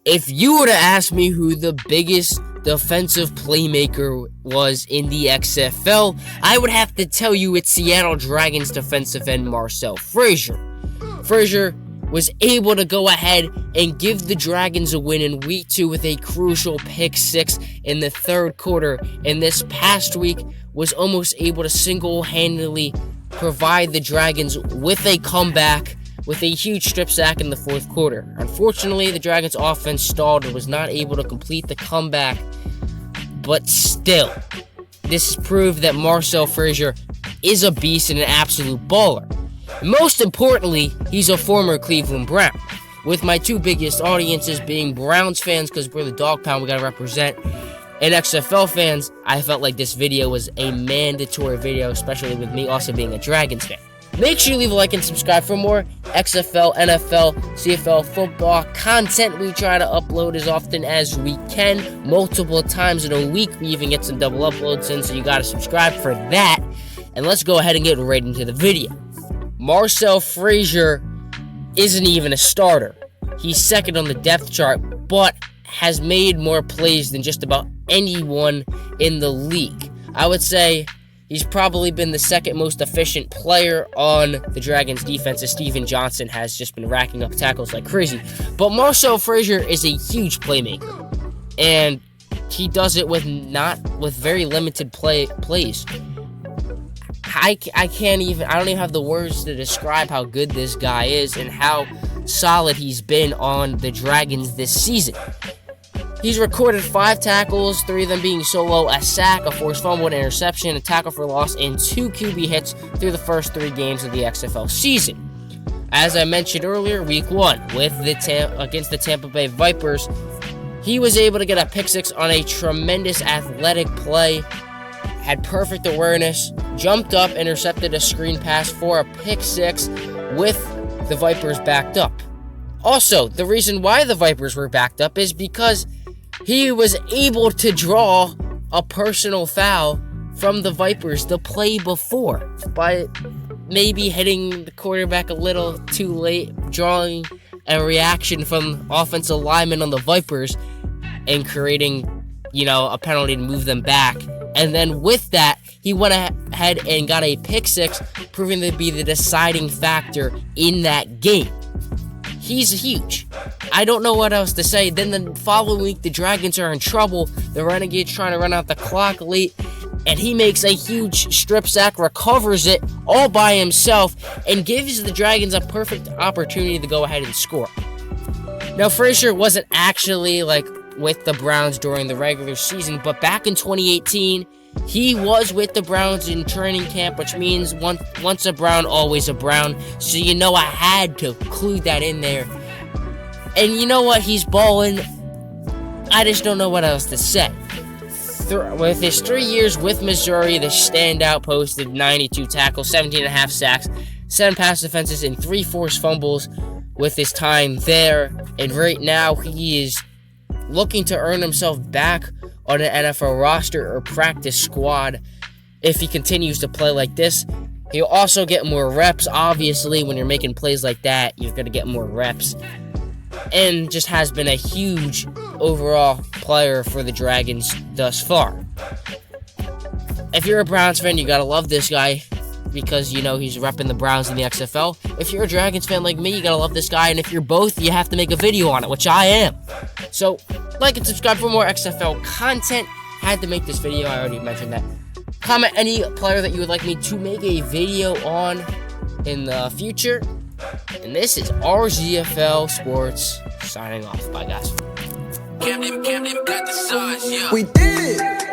If you were to ask me who the biggest defensive playmaker was in the XFL, I would have to tell you it's Seattle Dragons defensive end Marcell Frazier. Frazier was able to go ahead and give the Dragons a win in week 2 with a crucial pick 6 in the third quarter, and this past week was almost able to single-handedly provide the Dragons with a comeback with a huge strip sack in the fourth quarter. Unfortunately, the Dragons offense stalled and was not able to complete the comeback, but still, this proved that Marcell Frazier is a beast and an absolute baller. Most importantly, he's a former Cleveland Brown, with my two biggest audiences being Browns fans, because we're the dog pound, we gotta represent, and XFL fans. I felt like this video was a mandatory video, especially with me also being a Dragons fan. Make sure you leave a like and subscribe for more XFL, NFL, CFL football content. We try to upload as often as we can, multiple times in a week. We even get some double uploads in, so you gotta subscribe for that. And let's go ahead and get right into the video. Marcell Frazier isn't even a starter. He's second on the depth chart, but has made more plays than just about anyone in the league. I would say he's probably been the second most efficient player on the Dragons defense, as Steven Johnson has just been racking up tackles like crazy. But Marcell Frazier is a huge playmaker, and he does it with very limited plays. I don't even have the words to describe how good this guy is and how solid he's been on the Dragons this season. He's recorded 5 tackles, 3 of them being solo, a sack, a forced fumble, an interception, a tackle for loss, and 2 QB hits through the first 3 games of the XFL season. As I mentioned earlier, week 1 against the Tampa Bay Vipers, he was able to get a pick 6 on a tremendous athletic play, had perfect awareness, jumped up, intercepted a screen pass for a pick 6 with the Vipers backed up. Also, the reason why the Vipers were backed up is because he was able to draw a personal foul from the Vipers the play before by maybe hitting the quarterback a little too late, drawing a reaction from offensive linemen on the Vipers and creating, a penalty to move them back. And then with that, he went ahead and got a pick 6, proving to be the deciding factor in that game. He's huge. I don't know what else to say. Then the following week, the Dragons are in trouble. The Renegades trying to run out the clock late, and he makes a huge strip sack, recovers it all by himself, and gives the Dragons a perfect opportunity to go ahead and score. Now, Frazier wasn't actually with the Browns during the regular season, but back in 2018, he was with the Browns in training camp, which means once a Brown, always a Brown. So I had to include that in there. And you know what? He's balling. I just don't know what else to say. With his 3 years with Missouri, the standout posted 92 tackles, 17.5 sacks, 7 pass defenses, and 3 forced fumbles with his time there. And right now, he is looking to earn himself back on an NFL roster or practice squad. If he continues to play like this, he'll also get more reps. Obviously, when you're making plays like that, you're going to get more reps. And just has been a huge overall player for the Dragons thus far. If you're a Browns fan, you got to love this guy, because he's repping the Browns in the XFL. If you're a Dragons fan like me, you gotta love this guy, and if you're both, you have to make a video on it, which I am. So, like and subscribe for more XFL content. Had to make this video, I already mentioned that. Comment any player that you would like me to make a video on in the future. And this is RZFL Sports, signing off. Bye, guys. We did it!